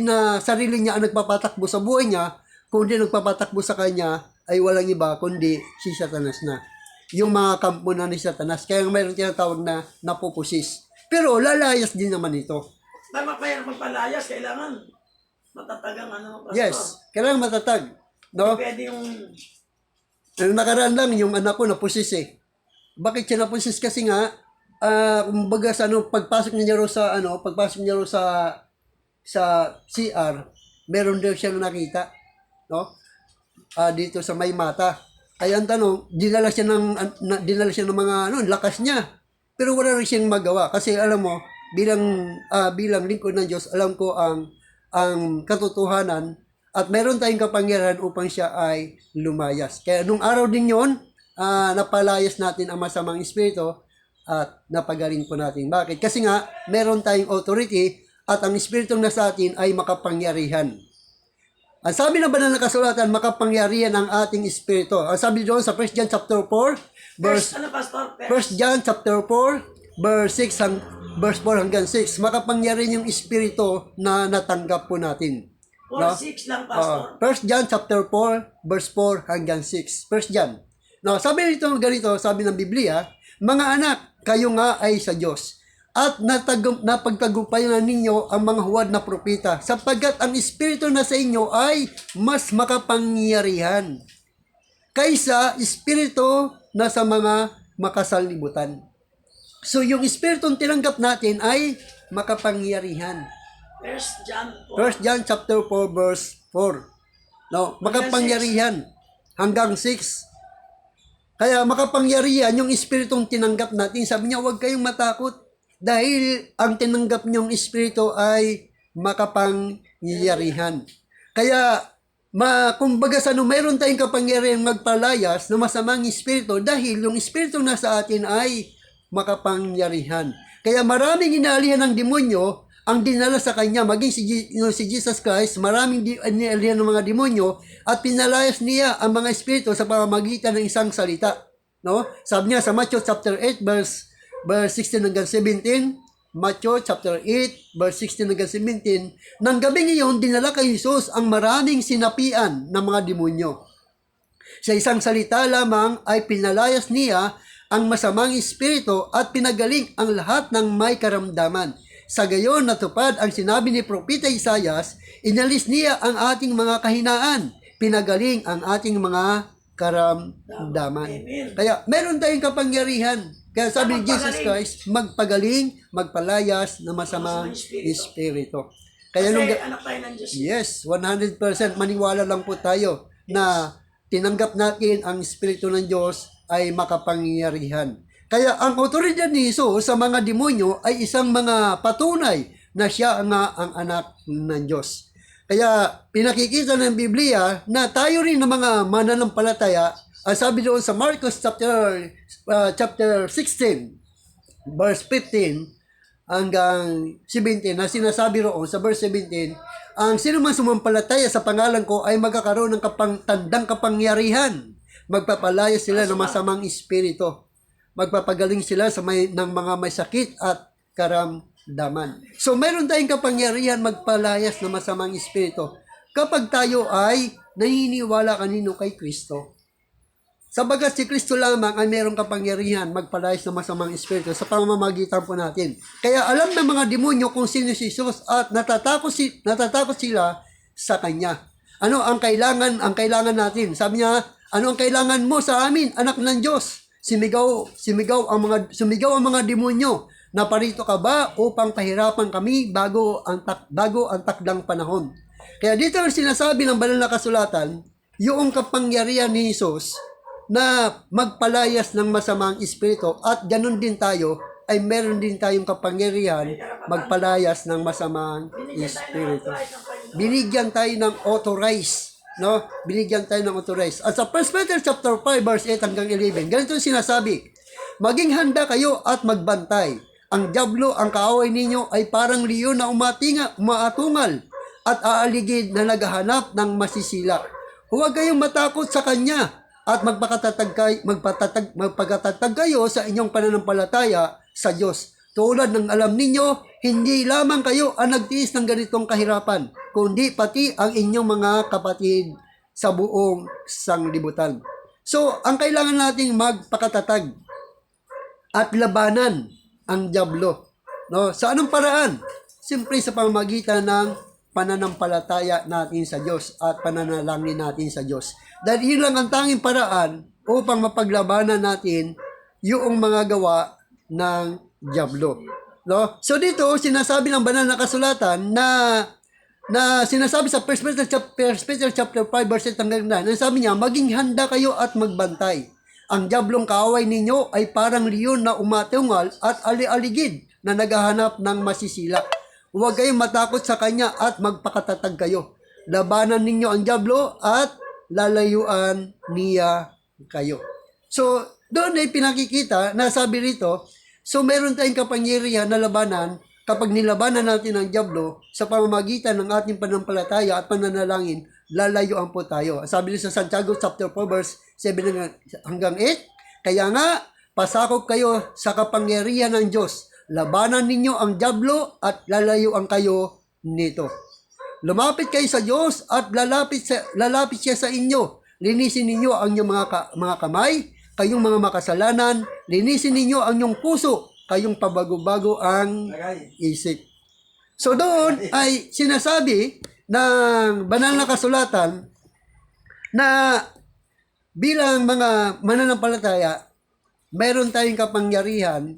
na sarili niya ang nagpapatakbo sa buhay niya, kundi nagpapatakbo sa kanya ay walang iba kundi si Satanas na. Yung mga kampo na ni Satanas. Kaya mayroon tinatawag na napupusis. Pero lalayas din naman ito. Tama pa yan magpalayas, kailangan matatag ang pastor. Yes, kailangan matatag. No? Pwede yung Nakaraan lang yung anak ko napusis eh. Bakit siya napusis? Kasi nga, kumbaga pagpasok niya raw sa CR, meron daw siyang nakita, no? Dito sa may mata. Kaya ang tanong, dinala siya ng mga lakas niya. Pero wala rin siyang magawa kasi alam mo, bilang lingkod ng Diyos, alam ko ang katotohanan at meron tayong kapangyarihan upang siya ay lumayas. Kaya nung araw din yon, napalayas natin ang masamang espiritu at napagaling po natin. Bakit? Kasi nga, meron tayong authority at ang espiritu na sa atin ay makapangyarihan. Ang sabi ng banal na kasulatan, makapangyarihan ang ating espiritu. Ang sabi doon sa 1 John chapter 4, pastor? 1 John chapter 4, verse 4 hanggang 6. Makapangyarihan yung espiritu na natanggap po natin. 4:6 lang, pastor. 1 John chapter 4, verse 4 hanggang 6. 1 John. No, sabi nito ganito, sabi ng Biblia, mga anak, kayo nga ay sa Diyos. At napagtagumpayan ninyo ang mga huwad na propeta, sapagkat ang espiritu na sa inyo ay mas makapangyarihan kaysa espiritu na sa mga makasalibutan. So yung espiritong tinanggap natin ay makapangyarihan. 1 John 1 John chapter 4 verse 4. No, makapangyarihan hanggang 6. Kaya makapangyarihan yung espiritong tinanggap natin. Sabi niya, huwag kayong matakot dahil ang tinanggap niyong espiritu ay makapangyarihan. Kaya kumbaga mayroon tayong kapangyarihan magpalayas ng masamang espiritu dahil yung espiritu na sa atin ay makapangyarihan. Kaya maraming inaalihan ng demonyo ang dinala sa kanya, maging si Jesus Christ, maraming inalihan ng mga demonyo at pinalayas niya ang mga espiritu sa pamamagitan ng isang salita. No? Sabi niya sa Matthew chapter 8 verse 16 hanggang 17, Matthew chapter 8 verse 16 hanggang 17, nang gabing iyon dinala kay Jesus ang maraming sinapian ng mga demonyo. Sa isang salita lamang ay pinalayas niya ang masamang espiritu at pinagaling ang lahat ng may karamdaman. Sa gayon natupad ang sinabi ni Propeta Isaias, inalis niya ang ating mga kahinaan, pinagaling ang ating mga karamdaman. Amen. Kaya meron tayong kapangyarihan. Kaya sabi ni Jesus Christ, magpagaling, magpalayas na masamang espiritu. Kaya Kasi anak tayo ng Diyos. yes, 100% maniwala lang po tayo na tinanggap natin ang espiritu ng Diyos ay makapangyarihan. Kaya ang otoridad ni Jesus sa mga demonyo ay isang mga patunay na siya nga ang anak ng Diyos. Kaya pinakikita ng Biblia na tayo rin ng mga mananampalataya, sabi doon sa Marcos chapter 16, verse 15 hanggang 17, na sinasabi roon sa verse 17, ang sino man sumampalataya sa pangalan ko ay magkakaroon ng tandang kapangyarihan. Magpapalaya sila ng masamang espiritu. Magpapagaling sila ng mga may sakit at karamdaman. So, meron tayong kapangyarihan magpalayas ng masamang espiritu kapag tayo ay naniniwala kanino kay Kristo. Sabagat si Kristo lamang ay merong kapangyarihan magpalayas ng masamang espiritu sa pamamagitan po natin. Kaya alam ng mga demonyo kung sino si Jesus at natatakot sila sa Kanya. Ano ang kailangan natin? Sabi niya, ano ang kailangan mo sa amin, anak ng Diyos? Sumigaw ang mga demonyo, na parito ka ba upang pahirapan kami bago ang takdang panahon. Kaya dito ang sinasabi ng banal na kasulatan, yung kapangyarihan ni Jesus na magpalayas ng masamang espiritu at ganun din tayo ay meron din tayong kapangyarihan magpalayas ng masamang espiritu. Binigyan tayo ng authorized no? Binigyan tayo ng authorize. At sa 1 Peter chapter 5 verse 8 hanggang 11, ganito yung sinasabi, maging handa kayo at magbantay. Ang dyablo, ang kaaway ninyo ay parang leon na umaatungal at aaligid na naghahanap ng masisila. Huwag kayong matakot sa kanya at magpakatatag kayo sa inyong pananampalataya sa Diyos. Tulad ng alam ninyo, hindi lamang kayo ang nagtiis ng ganitong kahirapan, kundi pati ang inyong mga kapatid sa buong sanglibutan. So, ang kailangan nating magpakatatag at labanan ang dyablo. No? Sa anong paraan? Siyempre sa pamamagitan ng pananampalataya natin sa Diyos at pananalangin natin sa Diyos. Dahil yun lang ang tanging paraan upang mapaglabanan natin yung mga gawa ng dyablo. No? So dito, sinasabi ng banal na kasulatan na sinasabi sa 1 Peter chapter 5 verse 8 hanggang 9, ang sabi niya, maging handa kayo at magbantay. Ang diablong kaaway ninyo ay parang leon na umatungal at ali-aligid na naghahanap ng masisila. Huwag kayong matakot sa kanya at magpakatatag kayo. Labanan ninyo ang diablo at lalayuan niya kayo. So, doon ay pinakikita na sabi rito, so meron tayong kapangyarihan na labanan kapag nilabanan natin ang diablo sa pamamagitan ng ating panampalataya at pananalangin, lalayuan po tayo. Sabi niyo sa Santiago chapter 4 verse 7 hanggang 8, kaya nga, pasakop kayo sa kapangyarihan ng Diyos. Labanan ninyo ang diablo at lalayuan kayo nito. Lumapit kayo sa Diyos at lalapit siya sa inyo. Linisin ninyo ang inyong mga kamay, kayong mga makasalanan. Linisin ninyo ang inyong puso, kayong pabago-bago ang isip. So doon ay sinasabi ng banal na kasulatan na bilang mga mananampalataya, mayroon tayong kapangyarihan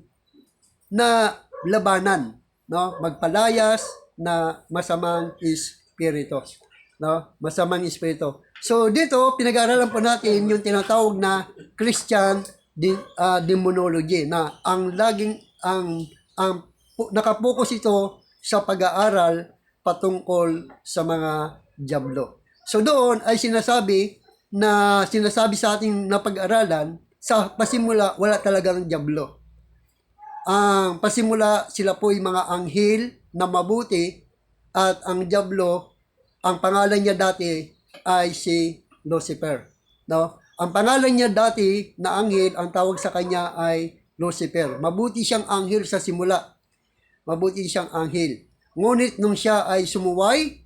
na labanan, no? Magpalayas na masamang espiritu, no? Masamang espiritu. So dito pinag-aaralan po natin yung tinatawag na Christian demonology na nakapokus ito sa pag-aaral patungkol sa mga dyablo. So doon ay sinasabi sa ating napag-aralan, sa pasimula wala talagang dyablo. Ang pasimula sila po ay mga anghel na mabuti at ang dyablo, ang pangalan niya dati ay si Lucifer. No? Ang pangalan niya dati na anghel, ang tawag sa kanya ay Lucifer. Mabuti siyang anghel sa simula. Mabuti siyang anghel. Ngunit nung siya ay sumuway,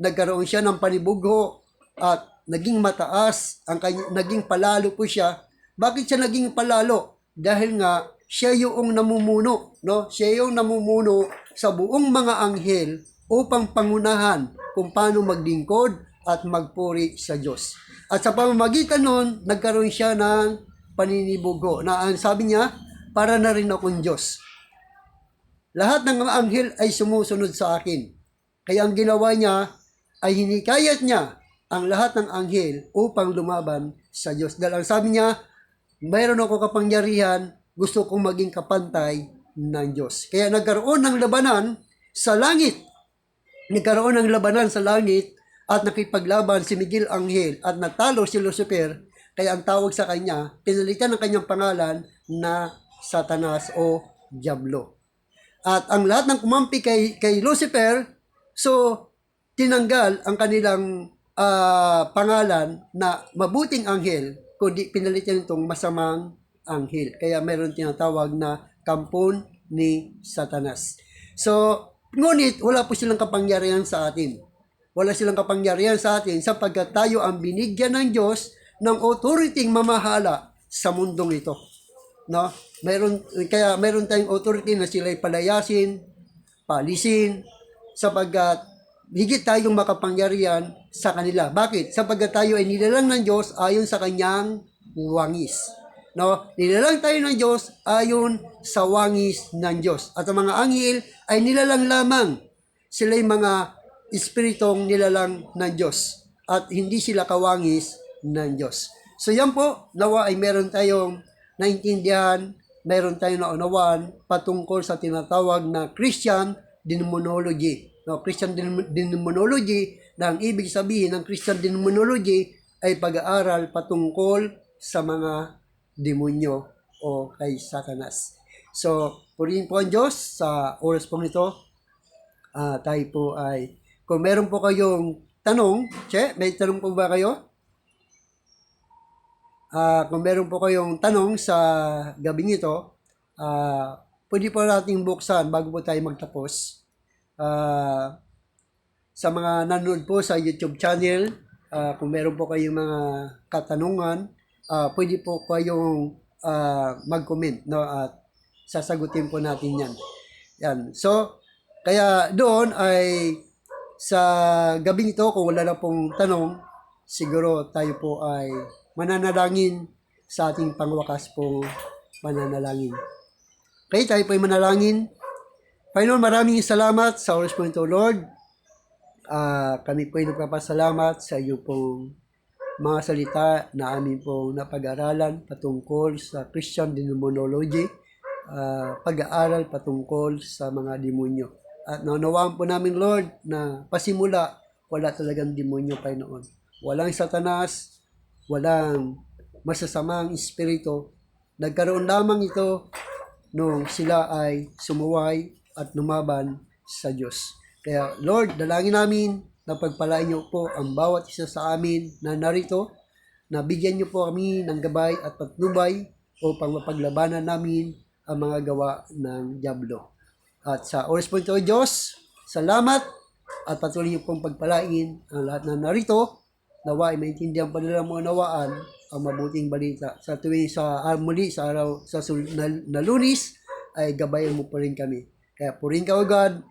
nagkaroon siya ng panibugho at naging mataas, naging palalo po siya. Bakit siya naging palalo? Dahil nga siya yung namumuno, no? Siya yung namumuno sa buong mga anghel upang pangunahan kung paano maglingkod at magpuri sa Diyos. At sa pamamagitan nun, nagkaroon siya ng paninibugo na ang sabi niya, para na rin akong Diyos. Lahat ng mga anghel ay sumusunod sa akin. Kaya ang ginawa niya ay hinikayat niya ang lahat ng anghel upang lumaban sa Diyos. Dahil ang sabi niya, mayroon ako kapangyarihan, gusto kong maging kapantay ng Diyos. Kaya nagkaroon ng labanan sa langit. Nagkaroon ng labanan sa langit at nakipaglaban si Miguel Angel at natalo si Lucifer. Kaya ang tawag sa kanya, pinalitan ng kanyang pangalan na Satanas o Diablo. At ang lahat ng kumampi kay Lucifer, so tinanggal ang kanilang pangalan na mabuting anghel, kundi pinalitan itong masamang anghel. Kaya meron tinatawag na kampon ni Satanas. So, ngunit wala po silang kapangyarihan sa atin. Wala silang kapangyarihan sa atin sapagkat tayo ang binigyan ng Diyos ng authority mamahala sa mundong ito. No? Kaya meron tayong authority na sila'y palayasin, palisin, sapagkat higit tayong makapangyarihan sa kanila. Bakit? Sapagkat tayo ay nilalang ng Diyos ayon sa kanyang wangis. No? Nilalang tayo ng Diyos ayon sa wangis ng Diyos. At ang mga anghel ay nilalang lamang. Sila'y mga espiritong nilalang ng Diyos. At hindi sila kawangis ng Diyos. So yan po, nawa ay meron tayong naintindihan, meron tayong naunawaan patungkol sa tinatawag na Christian demonology. No, Christian demonology na ang ibig sabihin ng Christian Demonology ay pag-aaral patungkol sa mga demonyo o kay Satanas. So, purihin po ang Diyos sa oras po nito. Tayo po ay, kung meron po kayong tanong, may tanong po ba kayo? Kung meron po kayong tanong sa gabi nito, pwede po nating buksan bago po tayo magtapos. Sa mga nanonood po sa YouTube channel, kung meron po kayong mga katanungan, pwede po kayong mag-comment, no? At sasagutin po natin yan. Yan. So, kaya doon ay sa gabi nito, kung wala na pong tanong, siguro tayo po ay mananalangin sa ating pangwakas pong mananalangin. Okay, tayo po ay manalangin. Panginoon, maraming salamat sa oras po nito, Lord. Kami po ay nagpapasalamat sa iyo pong mga salita na amin pong napag-aralan patungkol sa Christian Demonology, pag-aaral patungkol sa mga demonyo. At naunawaan po namin, Lord, na pasimula, wala talagang demonyo, Panginoon. Walang Satanas, walang masasamang espiritu. Nagkaroon lamang ito nung sila ay sumuway at lumaban sa Diyos. Kaya, Lord, dalangin namin na pagpalain niyo po ang bawat isa sa amin na narito, na bigyan niyo po kami ng gabay at patnubay upang mapaglabanan namin ang mga gawa ng dyablo. At sa oras po ito, Diyos, salamat at patuloy niyo pong pagpalain ang lahat na narito, nawa ay maintindihan pa nila mo nawaan ang mabuting balita. Sa tuwing muli sa araw na Lunes, ay gabayan mo pa rin kami. Kaya purin ka, O God,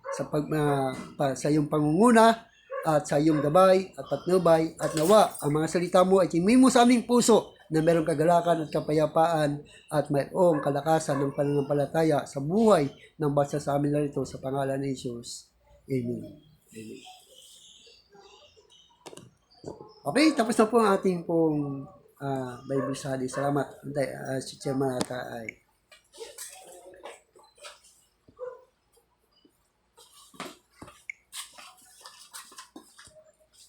sa iyong pangunguna at sa iyong gabay at patnubay at nawa ang mga salita mo ay tinuloy mo sa aming puso na mayroong kagalakan at kapayapaan at mayroong kalakasan ng pananampalataya sa buhay ng basa sa amin narito sa pangalan ni Jesus. Amen. Amen. Okay, tapos na po ang ating pong Bible study. Salamat. Si Chairman ay